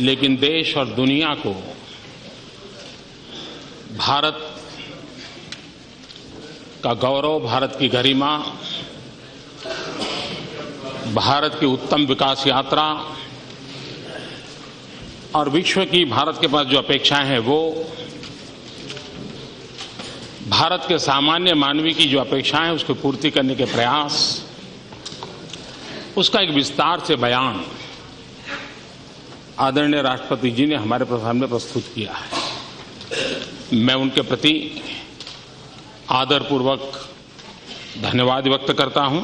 लेकिन देश और दुनिया को भारत का गौरव, भारत की गरिमा, भारत की उत्तम विकास यात्रा और विश्व की भारत के पास जो अपेक्षाएं हैं वो भारत के सामान्य मानवी की जो अपेक्षाएं हैं उसको पूर्ति करने के प्रयास, उसका एक विस्तार से बयान आदरणीय राष्ट्रपति जी ने हमारे सामने प्रस्तुत किया है। मैं उनके प्रति आदरपूर्वक धन्यवाद व्यक्त करता हूं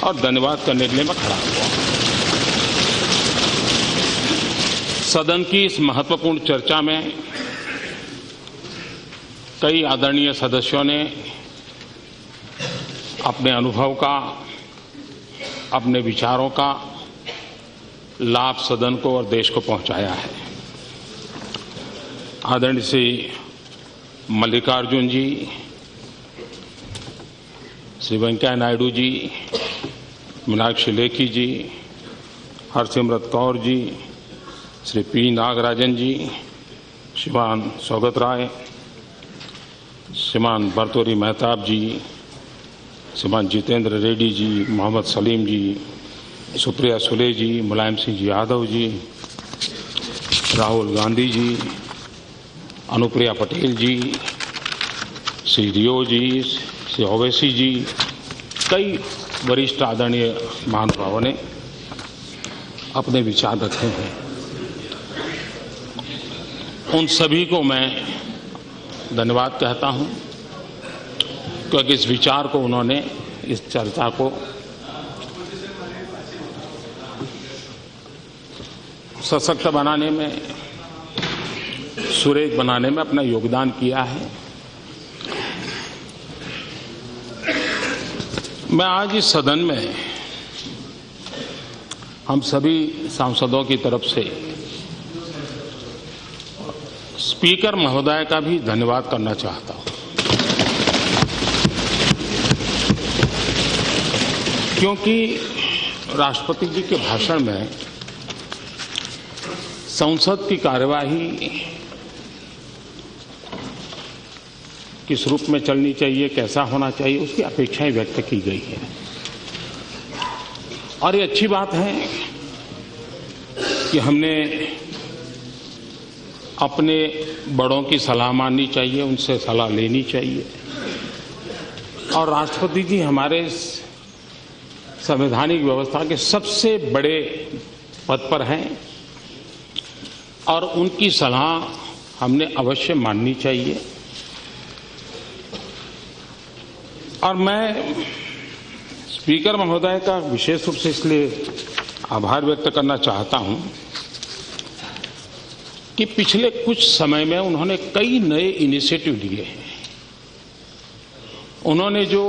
और धन्यवाद करने के लिए मैं खड़ा हुआ। सदन की इस महत्वपूर्ण चर्चा में कई आदरणीय सदस्यों ने अपने अनुभव का, अपने विचारों का लाभ सदन को और देश को पहुंचाया है। आदरणीय श्री मल्लिकार्जुन जी, श्री वेंकैया नायडू जी, मीनाक्षी लेखी जी, हरसिमरत कौर जी, श्री पी नागराजन जी, श्रीमान सौगत राय, श्रीमान भर्तृहरि मेहताब जी, श्रीमान जितेंद्र रेड्डी जी, मोहम्मद सलीम जी, सुप्रिया सुले जी, मुलायम सिंह जी यादव जी, राहुल गांधी जी, अनुप्रिया पटेल जी, श्री रियो जी, श्री ओवैसी जी, कई वरिष्ठ आदरणीय महानुभावों ने अपने विचार रखे हैं। उन सभी को मैं धन्यवाद कहता हूं क्योंकि इस विचार को उन्होंने, इस चर्चा को सशक्त बनाने में, सुरेख बनाने में अपना योगदान किया है। मैं आज इस सदन में हम सभी सांसदों की तरफ से स्पीकर महोदय का भी धन्यवाद करना चाहता हूं, क्योंकि राष्ट्रपति जी के भाषण में संसद की कार्यवाही किस रूप में चलनी चाहिए, कैसा होना चाहिए, उसकी अपेक्षाएं व्यक्त की गई है। और ये अच्छी बात है कि हमने अपने बड़ों की सलाह माननी चाहिए, उनसे सलाह लेनी चाहिए। और राष्ट्रपति जी हमारे संवैधानिक व्यवस्था के सबसे बड़े पद पर हैं और उनकी सलाह हमने अवश्य माननी चाहिए। और मैं स्पीकर महोदय का विशेष रूप से इसलिए आभार व्यक्त करना चाहता हूं कि पिछले कुछ समय में उन्होंने कई नए इनिशिएटिव लिए हैं। उन्होंने जो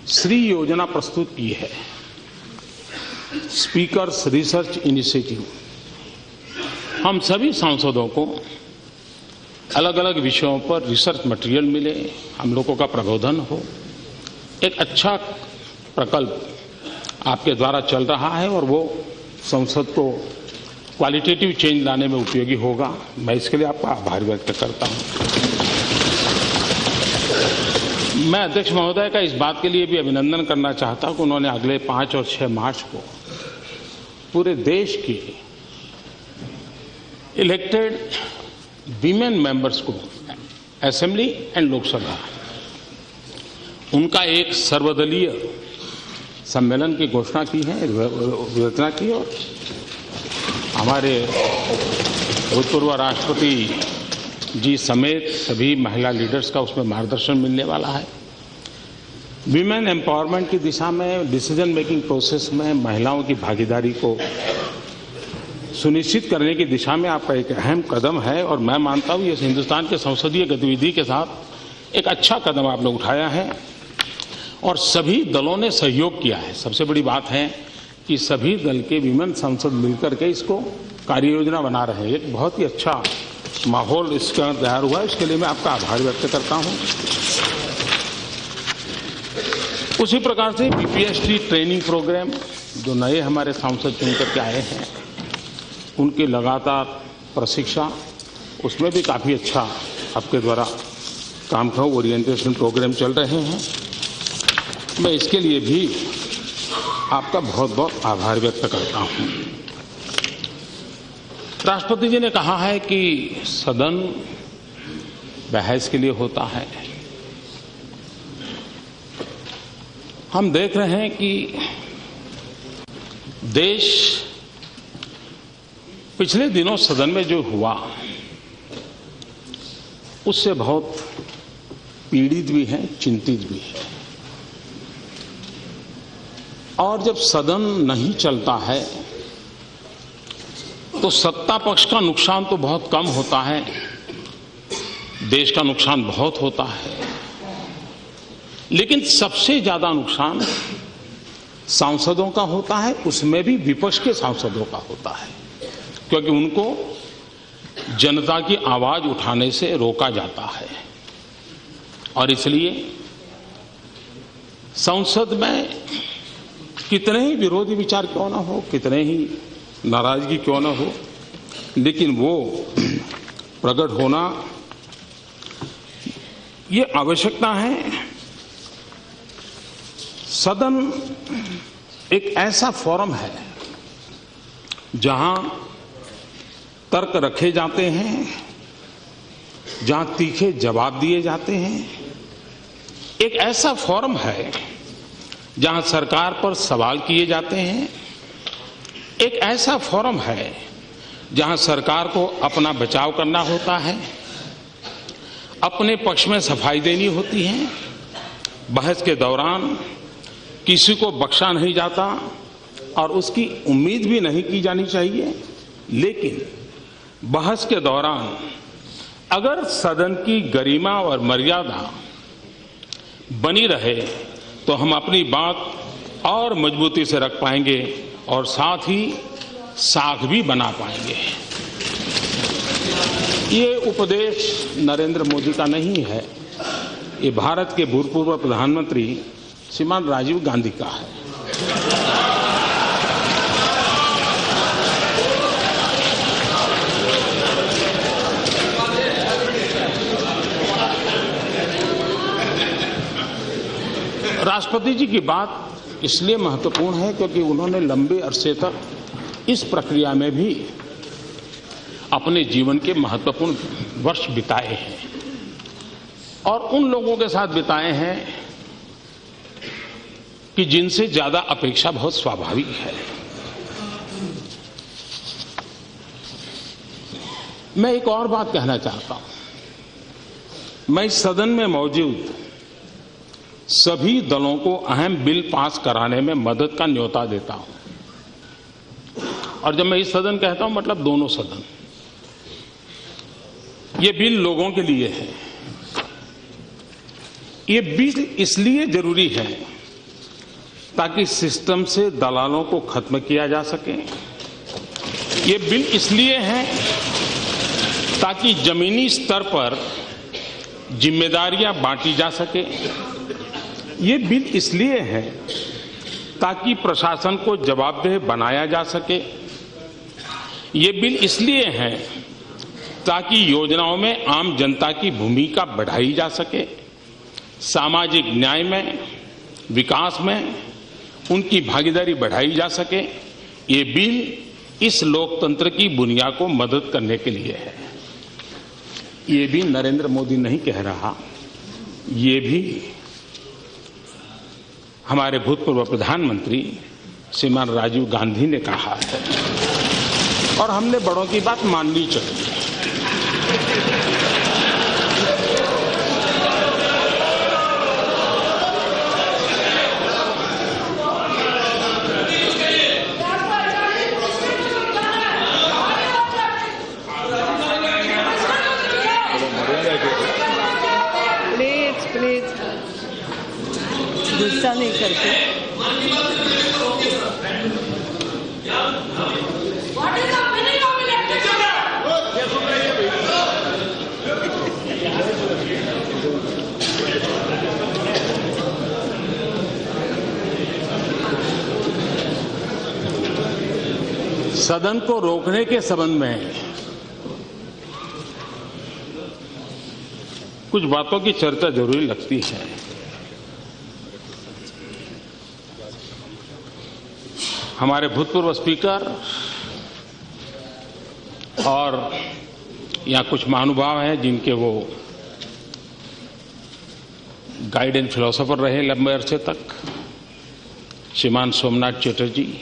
श्री योजना प्रस्तुत की है, स्पीकर्स रिसर्च इनिशिएटिव, हम सभी सांसदों को अलग अलग विषयों पर रिसर्च मटेरियल मिले, हम लोगों का प्रबोधन हो। एक अच्छा प्रकल्प आपके द्वारा चल रहा है और वो संसद को क्वालिटेटिव चेंज लाने में उपयोगी होगा। मैं इसके लिए आपका आभार व्यक्त करता हूं। मैं अध्यक्ष महोदय का इस बात के लिए भी अभिनंदन करना चाहता हूं कि उन्होंने अगले 5 और 6 मार्च को पूरे देश की इलेक्टेड वीमेन मेंबर्स को, असेंबली एंड लोकसभा, उनका एक सर्वदलीय सम्मेलन की घोषणा की है, रचना की। और हमारे भूतपूर्व राष्ट्रपति जी समेत सभी महिला लीडर्स का उसमें मार्गदर्शन मिलने वाला है। विमेन एम्पावरमेंट की दिशा में, डिसीजन मेकिंग प्रोसेस में महिलाओं की भागीदारी को सुनिश्चित करने की दिशा में आपका एक अहम कदम है और मैं मानता हूं ये हिंदुस्तान के संसदीय गतिविधि के साथ एक अच्छा कदम आपने उठाया है और सभी दलों ने सहयोग किया है। सबसे बड़ी बात है कि सभी दल के विमेन सांसद मिलकर के इसको कार्य योजना बना रहे हैं। एक बहुत ही अच्छा माहौल इसका तैयार हुआ है, इसके लिए मैं आपका आभार व्यक्त करता हूं। उसी प्रकार से बीपीएसटी ट्रेनिंग प्रोग्राम जो नए हमारे सांसद चुन करके आए हैं, उनके लगातार प्रशिक्षण, उसमें भी काफ़ी अच्छा आपके द्वारा काम का ओरिएंटेशन प्रोग्राम चल रहे हैं। मैं इसके लिए भी आपका बहुत बहुत आभार व्यक्त करता हूं। राष्ट्रपति जी ने कहा है कि सदन बहस के लिए होता है। हम देख रहे हैं कि देश पिछले दिनों सदन में जो हुआ उससे बहुत पीड़ित भी हैं, चिंतित भी हैं। और जब सदन नहीं चलता है तो सत्ता पक्ष का नुकसान तो बहुत कम होता है, देश का नुकसान बहुत होता है। लेकिन सबसे ज्यादा नुकसान सांसदों का होता है, उसमें भी विपक्ष के सांसदों का होता है, क्योंकि उनको जनता की आवाज उठाने से रोका जाता है। और इसलिए संसद में कितने ही विरोधी विचार क्यों ना हो, कितने ही नाराजगी क्यों ना हो, लेकिन वो प्रकट होना ये आवश्यकता है। सदन एक ऐसा फोरम है जहां तर्क रखे जाते हैं, जहां तीखे जवाब दिए जाते हैं। एक ऐसा फोरम है जहां सरकार पर सवाल किए जाते हैं। एक ऐसा फोरम है जहां सरकार को अपना बचाव करना होता है, अपने पक्ष में सफाई देनी होती है। बहस के दौरान किसी को बख्शा नहीं जाता और उसकी उम्मीद भी नहीं की जानी चाहिए। लेकिन बहस के दौरान अगर सदन की गरिमा और मर्यादा बनी रहे तो हम अपनी बात और मजबूती से रख पाएंगे और साथ ही साख भी बना पाएंगे। ये उपदेश नरेंद्र मोदी का नहीं है, ये भारत के भूतपूर्व प्रधानमंत्री श्रीमान राजीव गांधी का है। राष्ट्रपति जी की बात इसलिए महत्वपूर्ण है क्योंकि उन्होंने लंबे अरसे तक इस प्रक्रिया में भी अपने जीवन के महत्वपूर्ण वर्ष बिताए हैं और उन लोगों के साथ बिताए हैं कि जिनसे ज्यादा अपेक्षा बहुत स्वाभाविक है। मैं एक और बात कहना चाहता हूं। मैं इस सदन में मौजूद सभी दलों को अहम बिल पास कराने में मदद का न्योता देता हूं। और जब मैं इस सदन कहता हूं मतलब दोनों सदन। ये बिल लोगों के लिए है। ये बिल इसलिए जरूरी है ताकि सिस्टम से दलालों को खत्म किया जा सके। ये बिल इसलिए है ताकि जमीनी स्तर पर जिम्मेदारियां बांटी जा सके। ये बिल इसलिए है ताकि प्रशासन को जवाबदेह बनाया जा सके। ये बिल इसलिए है ताकि योजनाओं में आम जनता की भूमिका बढ़ाई जा सके, सामाजिक न्याय में, विकास में उनकी भागीदारी बढ़ाई जा सके। ये बिल इस लोकतंत्र की बुनियाद को मदद करने के लिए है। ये भी नरेंद्र मोदी नहीं कह रहा, ये भी हमारे भूतपूर्व प्रधानमंत्री श्रीमान राजीव गांधी ने कहा है और हमने बड़ों की बात माननी चाहिए। प्लीज गुस्सा नहीं करते। सदन को रोकने के संबंध में कुछ बातों की चर्चा जरूरी लगती है। हमारे भूतपूर्व स्पीकर और यहाँ कुछ महानुभाव हैं जिनके वो गाइड एंड फिलोसोफर रहे लंबे अरसे तक, श्रीमान सोमनाथ चटर्जी।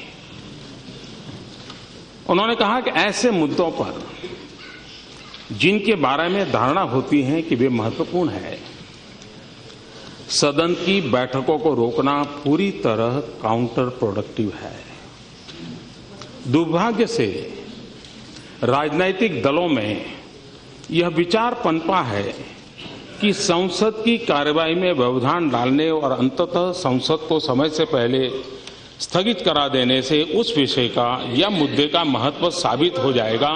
उन्होंने कहा कि ऐसे मुद्दों पर जिनके बारे में धारणा होती है कि वे महत्वपूर्ण है, सदन की बैठकों को रोकना पूरी तरह काउंटर प्रोडक्टिव है। दुर्भाग्य से राजनैतिक दलों में यह विचार पनपा है कि संसद की कार्यवाही में व्यवधान डालने और अंततः संसद को समय से पहले स्थगित करा देने से उस विषय का या मुद्दे का महत्व साबित हो जाएगा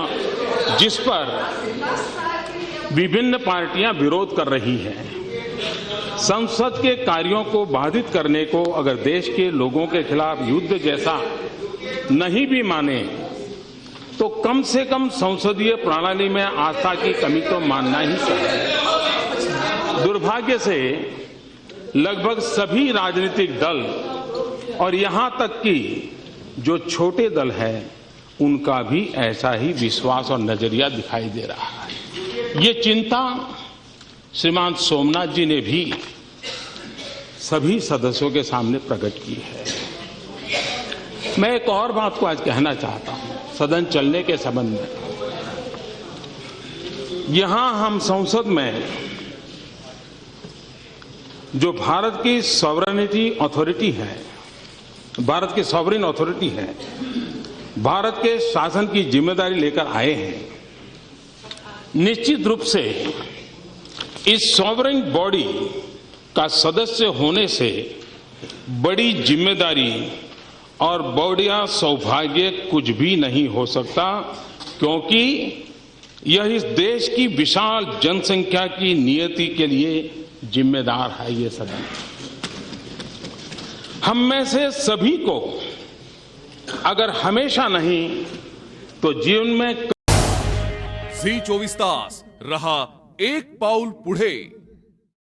जिस पर विभिन्न पार्टियां विरोध कर रही हैं। संसद के कार्यों को बाधित करने को अगर देश के लोगों के खिलाफ युद्ध जैसा नहीं भी माने तो कम से कम संसदीय प्रणाली में आस्था की कमी तो मानना ही चाहिए। दुर्भाग्य से लगभग सभी राजनीतिक दल और यहां तक कि जो छोटे दल हैं उनका भी ऐसा ही विश्वास और नजरिया दिखाई दे रहा है। ये चिंता श्रीमान सोमनाथ जी ने भी सभी सदस्यों के सामने प्रकट की है। मैं एक और बात को आज कहना चाहता हूं सदन चलने के संबंध में। यहां हम संसद में जो भारत की सॉवरेनिटी अथॉरिटी है, भारत की सॉवरेन अथॉरिटी है, भारत के शासन की जिम्मेदारी लेकर आए हैं। निश्चित रूप से इस सॉवरेन बॉडी का सदस्य होने से बड़ी जिम्मेदारी और बढ़िया सौभाग्य कुछ भी नहीं हो सकता, क्योंकि यह इस देश की विशाल जनसंख्या की नियति के लिए जिम्मेदार है। ये सदन हम में से सभी को अगर हमेशा नहीं तो जीवन में झी 24 तास रहा एक पाऊल पुढे।